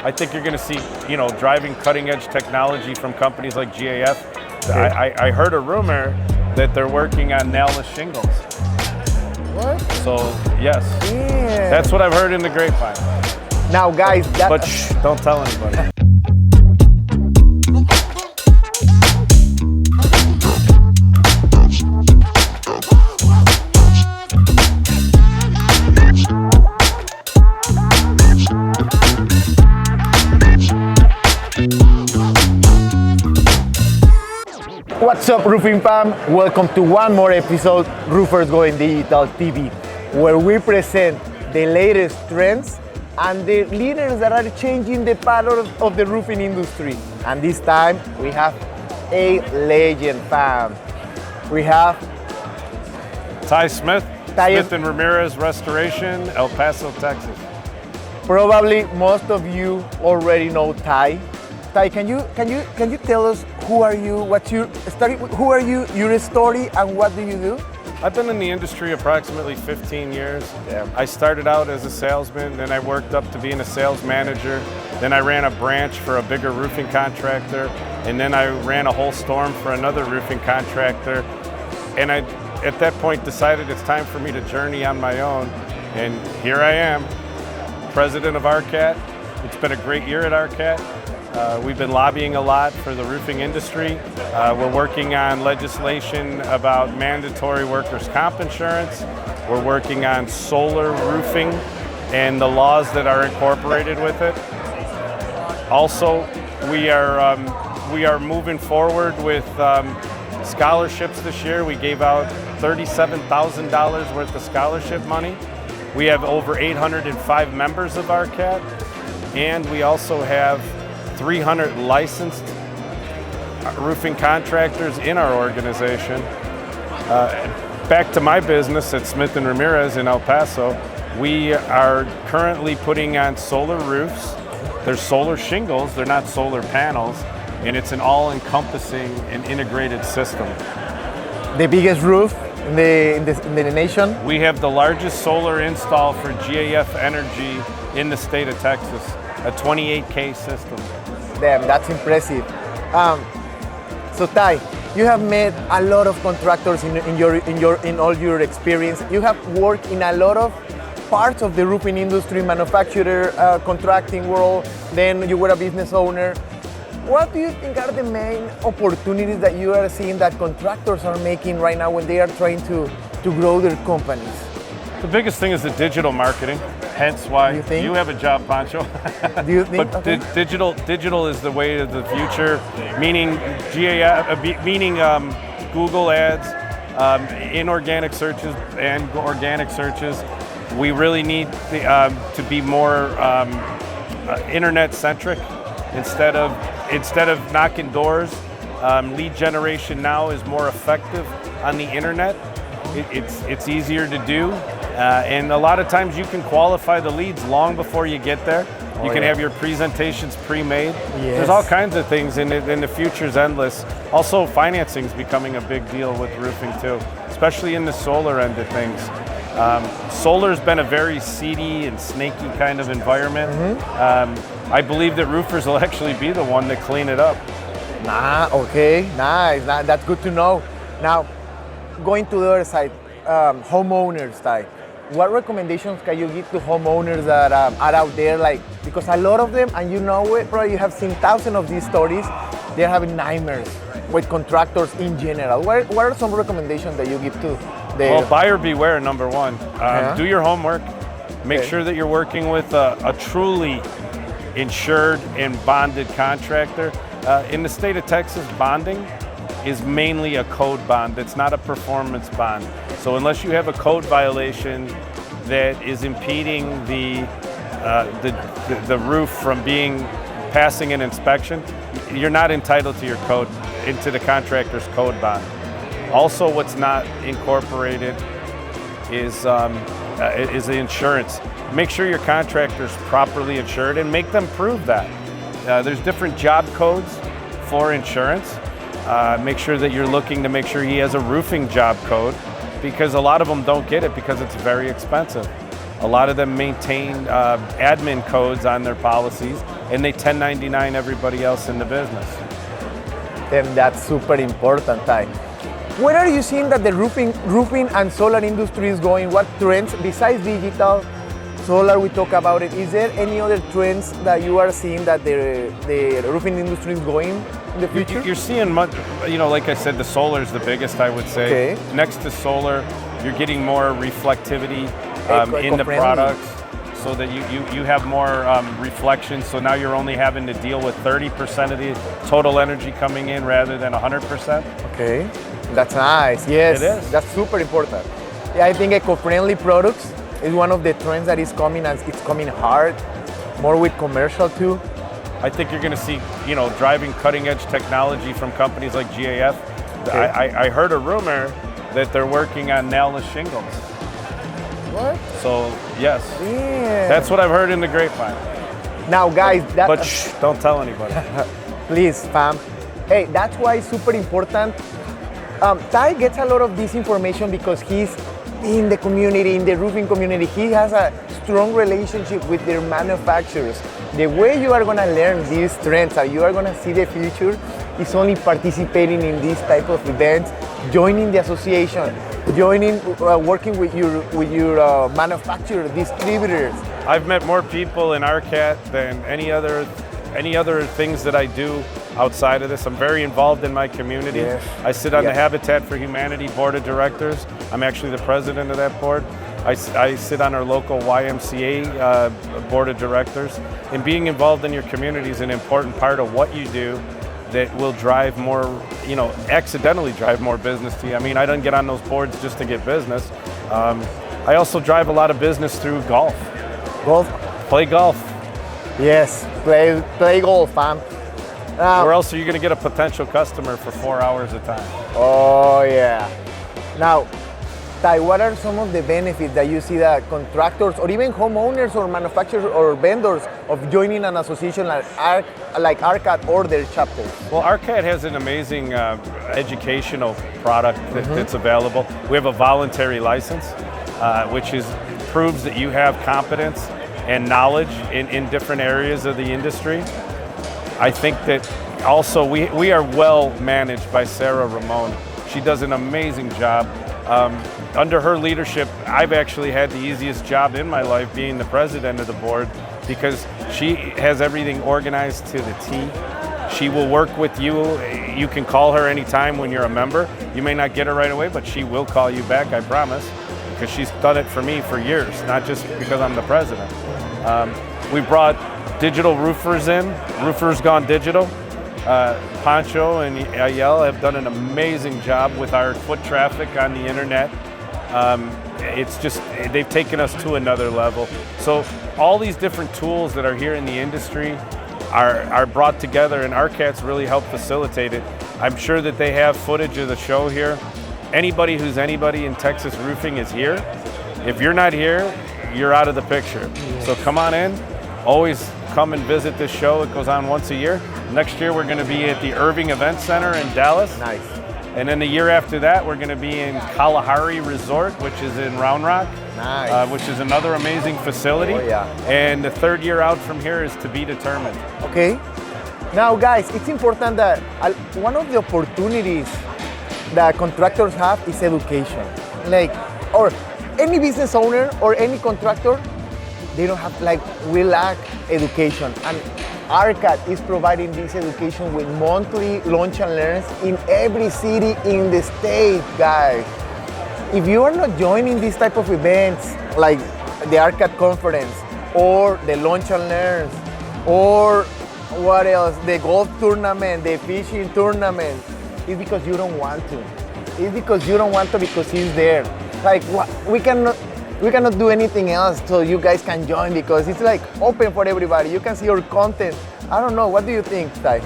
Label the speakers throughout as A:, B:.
A: I think you're going to see, driving cutting edge technology from companies like GAF.
B: Okay.
A: I heard a rumor that they're working on nailless shingles.
B: What?
A: So yes,
B: Yeah.
A: that's what I've heard in the grapevine.
B: Now, guys,
A: But shh, don't tell anybody.
B: What's up, roofing fam? Welcome to one more episode, Roofers Going Digital TV, where we present the latest trends and the leaders that are changing the pattern of the roofing industry. And this time, we have a legend, fam. We have
A: Smith Ramirez Restoration, El Paso, Texas.
B: Probably most of you already know Ty. Ty, can you tell us who are you? What's your story? Who are you? Your story, and what do you do?
A: I've been in the industry approximately 15 years.
B: Yeah.
A: I started out as a salesman, then I worked up to being a sales manager. Then I ran a branch for a bigger roofing contractor, and then I ran a whole storm for another roofing contractor. And I, at that point, decided it's time for me to journey on my own. And here I am, president of RCAT. It's been a great year at RCAT. We've been lobbying a lot for the roofing industry. We're working on legislation about mandatory workers' comp insurance. We're working on solar roofing and the laws that are incorporated with it. Also, we are moving forward with scholarships this year. We gave out $37,000 worth of scholarship money. We have over 805 members of RCAT, and we also have 300 licensed roofing contractors in our organization. Back to my business at Smith Ramirez in El Paso, we are currently putting on solar roofs. They're solar shingles, they're not solar panels, and it's an all-encompassing and integrated system.
B: The biggest roof in the nation?
A: We have the largest solar install for GAF Energy in the state of Texas, a 28K system.
B: Damn, that's impressive. So Ty, you have met a lot of contractors in all your experience. You have worked in a lot of parts of the roofing industry, manufacturer, contracting world. Then you were a business owner. What do you think are the main opportunities that you are seeing that contractors are making right now when they are trying to grow their companies?
A: The biggest thing is the digital marketing, hence why you have a job, Pancho.
B: Do you think?
A: But
B: okay.
A: digital is the way of the future, meaning Google ads, inorganic searches and organic searches. We really need to be more internet-centric instead of knocking doors. Lead generation now is more effective on the internet. It's easier to do. And a lot of times you can qualify the leads long before you get there. You can have your presentations pre-made.
B: Yes.
A: There's all kinds of things, and the future's endless. Also, financing's becoming a big deal with roofing too, especially in the solar end of things. Solar's been a very seedy and snaky kind of environment. Mm-hmm. I believe that roofers will actually be the one to clean it up.
B: Okay, nice. That's good to know. Now, going to the other side, homeowners, Ty. What recommendations can you give to homeowners that are out there? Because a lot of them, and you know it, probably you have seen thousands of these stories, they're having nightmares with contractors in general. What are some recommendations that you give to the...
A: Well, buyer beware, number one. Do your homework. Make sure that you're working with a truly insured and bonded contractor. In the state of Texas, bonding is mainly a code bond. It's not a performance bond. So unless you have a code violation that is impeding the roof from passing an inspection, you're not entitled to into the contractor's code bond. Also, what's not incorporated is the insurance. Make sure your contractor's properly insured and make them prove that. There's different job codes for insurance. Make sure that you're looking to make sure he has a roofing job code, because a lot of them don't get it because it's very expensive. A lot of them maintain admin codes on their policies, and they 1099 everybody else in the business.
B: And that's super important, Ty. Where are you seeing that the roofing and solar industry is going? What trends, besides digital, solar, we talk about it. Is there any other trends that you are seeing that the roofing industry is going in the future?
A: You're seeing much, like I said, the solar is the biggest, I would say.
B: Okay.
A: Next to solar, you're getting more reflectivity in the products, so that you have more reflection. So now you're only having to deal with 30% of the total energy coming in rather than 100%.
B: Okay, that's nice. Yes,
A: It is.
B: That's super important. Yeah, I think eco-friendly products is one of the trends that is coming, and it's coming hard, more with commercial too.
A: I think you're going to see, driving cutting-edge technology from companies like GAF.
B: Okay.
A: I heard a rumor that they're working on nailless shingles.
B: What?
A: So yes,
B: Yeah.
A: that's what I've heard in the grapevine.
B: Now, guys,
A: But shh, don't tell anybody.
B: please, fam. Hey, that's why it's super important. Ty gets a lot of this information because he's in the community, in the roofing community. He has a strong relationship with their manufacturers. The way you are gonna learn these trends, and you are gonna see the future, is only participating in these type of events, joining the association, working with your manufacturer, distributors.
A: I've met more people in RCAT than any other things that I do outside of this. I'm very involved in my community.
B: Yes.
A: I sit on the
B: Yes.
A: Habitat for Humanity board of directors. I'm actually the president of that board. I sit on our local YMCA board of directors. And being involved in your community is an important part of what you do that will drive more, accidentally drive more business to you. I mean, I don't get on those boards just to get business. I also drive a lot of business through golf.
B: Golf.
A: Play golf.
B: Yes, play golf, fam.
A: Where else are you going to get a potential customer for 4 hours a time?
B: Oh yeah. Now, Ty, what are some of the benefits that you see that contractors or even homeowners or manufacturers or vendors of joining an association like RCAT or their chapters?
A: Well, RCAT has an amazing educational product that's available. We have a voluntary license, which proves that you have competence and knowledge in different areas of the industry. I think that also we are well managed by Sarah Ramon. She does an amazing job. Under her leadership, I've actually had the easiest job in my life being the president of the board, because she has everything organized to the T. She will work with you. You can call her anytime when you're a member. You may not get her right away, but she will call you back, I promise, because she's done it for me for years, not just because I'm the president. We brought digital roofers in, Roofers Gone Digital. Pancho and Ayel have done an amazing job with our foot traffic on the internet. It's just, they've taken us to another level. So all these different tools that are here in the industry are brought together, and RCAT's really helped facilitate it. I'm sure that they have footage of the show here. Anybody who's anybody in Texas roofing is here. If you're not here, you're out of the picture. So come on in. Always come and visit this show. It goes on once a year. Next year, we're going to be at the Irving Event Center in Dallas.
B: Nice.
A: And then the year after that, we're going to be in Kalahari Resort, which is in Round Rock,
B: Nice.
A: which is another amazing facility.
B: Oh, yeah.
A: And the third year out from here is to be determined.
B: Okay. Now, guys, it's important that one of the opportunities that contractors have is education. Or any business owner or any contractor, they don't have, we lack education. And RCAT is providing this education with monthly lunch and learns in every city in the state, guys. If you are not joining these type of events, like the RCAT conference, or the lunch and learns, or what else, the golf tournament, the fishing tournament, it's because you don't want to. It's because you don't want to, because he's there. We cannot do anything else so you guys can join, because it's open for everybody. You can see your content. I don't know. What do you think, Ty?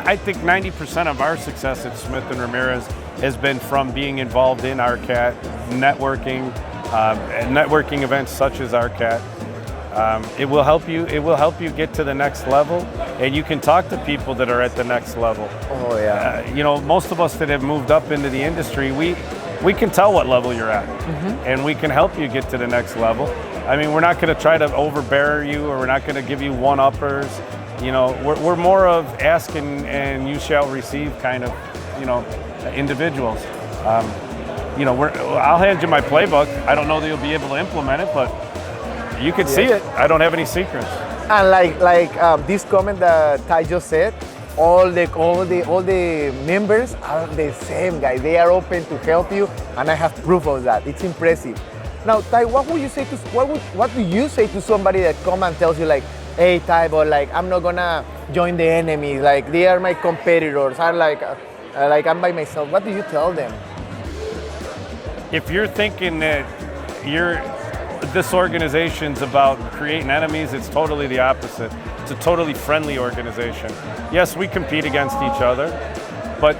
A: I think 90% of our success at Smith & Ramirez has been from being involved in RCAT, networking, and networking events such as RCAT. It will help you. It will help you get to the next level, and you can talk to people that are at the next level.
B: Oh yeah.
A: Most of us that have moved up into the industry, we can tell what level you're at, and we can help you get to the next level. I mean, we're not going to try to overbear you, or we're not going to give you one-uppers. we're more of ask and you shall receive kind of, individuals. I'll hand you my playbook. I don't know that you'll be able to implement it, but you can see it. I don't have any secrets.
B: And like this comment that Ty just said, all the members are the same, guys. They are open to help you, and I have proof of that. It's impressive. Now, Ty, what do you say to somebody that come and tells you like, hey, Ty, but like I'm not gonna join the enemy. Like they are my competitors. I'm like I'm by myself. What do you tell them?
A: If you're thinking that this organization's about creating enemies, it's totally the opposite. It's a totally friendly organization. Yes, we compete against each other, but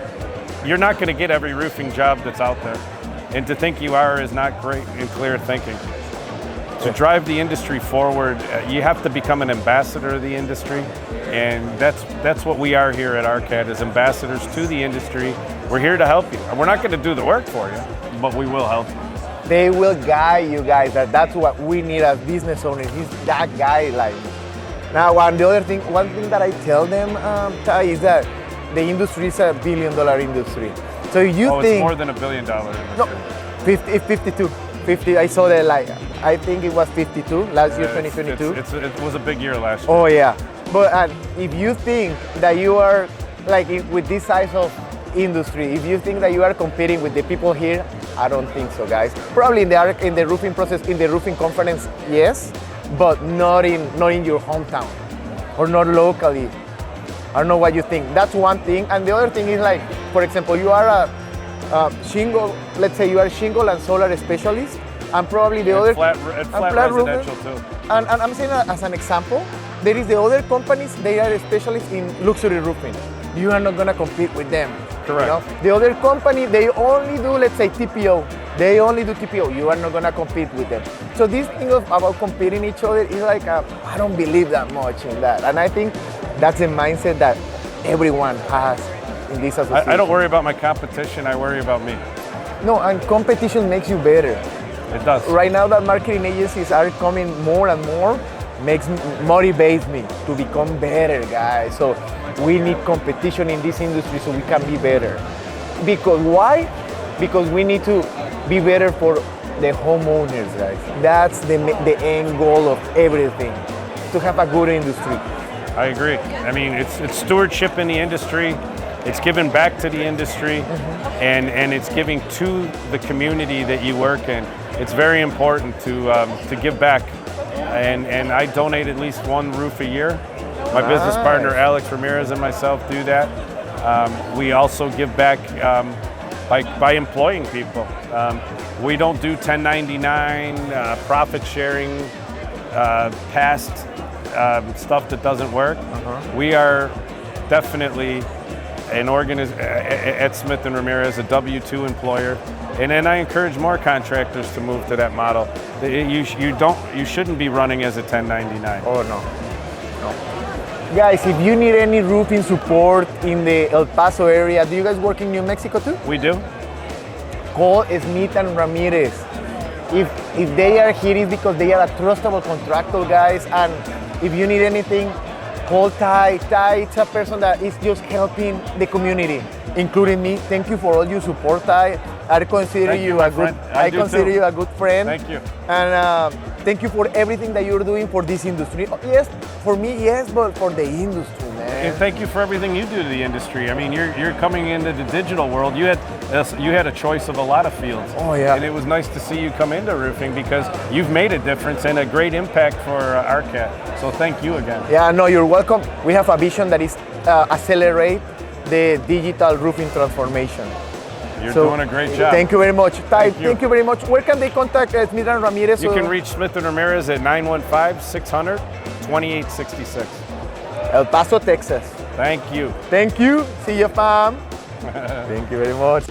A: you're not going to get every roofing job that's out there. And to think you are is not great and clear thinking. To drive the industry forward, you have to become an ambassador of the industry, and that's what we are here at RCAT, as ambassadors to the industry. We're here to help you. We're not going to do the work for you, but we will help you.
B: They will guide you guys. That's what we need as business owners. He's that guy. Like now, one thing that I tell them, Ty, is that the industry is a $1 billion industry. So you think
A: it's more than $1 billion industry.
B: No, 52. 50. I saw that. Like I think it was 52 last year, 2022.
A: It was a big year last year.
B: Oh yeah, but if you think that you are like with this size of industry, if you think that you are competing with the people here, I don't think so, guys. Probably in the roofing process, in the roofing conference, yes, but not in your hometown or not locally. I don't know what you think. That's one thing, and the other thing is like, for example, you are a shingle. Let's say you are a shingle and solar specialist, and probably the other
A: flat residential too.
B: And I'm saying as an example, there is the other companies. They are specialists in luxury roofing. You are not gonna compete with them.
A: Correct.
B: The other company, they only do, let's say, TPO. They only do TPO. You are not gonna compete with them. So this thing about competing each other is like, I don't believe that much in that. And I think that's a mindset that everyone has in this association.
A: I don't worry about my competition. I worry about me.
B: No, and competition makes you better.
A: It does.
B: Right now that marketing agencies are coming more and more, motivates me to become better, guys. So we need competition in this industry so we can be better. Because why? Because we need to be better for the homeowners, guys. That's the end goal of everything, to have a good industry.
A: I agree. I mean, it's stewardship in the industry. It's giving back to the industry, and it's giving to the community that you work in. It's very important to give back. And I donate at least one roof a year. My business partner, Alex Ramirez, and myself do that. We also give back by employing people. We don't do 1099, profit sharing, past stuff that doesn't work. We are definitely an at Smith Ramirez, a W-2 employer. And then I encourage more contractors to move to that model. You shouldn't be running as a 1099.
B: Oh no. Guys, if you need any roofing support in the El Paso area, do you guys work in New Mexico too?
A: We do.
B: Call Smith and Ramirez. If they are here, it's because they are a trustable contractor, guys. And if you need anything, call Ty. Ty, it's a person that is just helping the community, including me. Thank you for all your support, Ty. I consider you a good friend.
A: Thank you.
B: And thank you for everything that you're doing for this industry. Yes, for me, yes, but for the industry, man.
A: And thank you for everything you do to the industry. I mean, you're coming into the digital world. You had a choice of a lot of fields.
B: Oh yeah.
A: And it was nice to see you come into roofing because you've made a difference and a great impact for RCAT. So thank you again.
B: Yeah, no, you're welcome. We have a vision that is accelerate the digital roofing transformation.
A: You're doing a great job.
B: Thank you very much. Ty, thank you very much. Where can they contact Smith and Ramirez?
A: You can reach Smith and Ramirez at 915-600-2866.
B: El Paso, Texas.
A: Thank you.
B: Thank you. See you, fam. Thank you very much.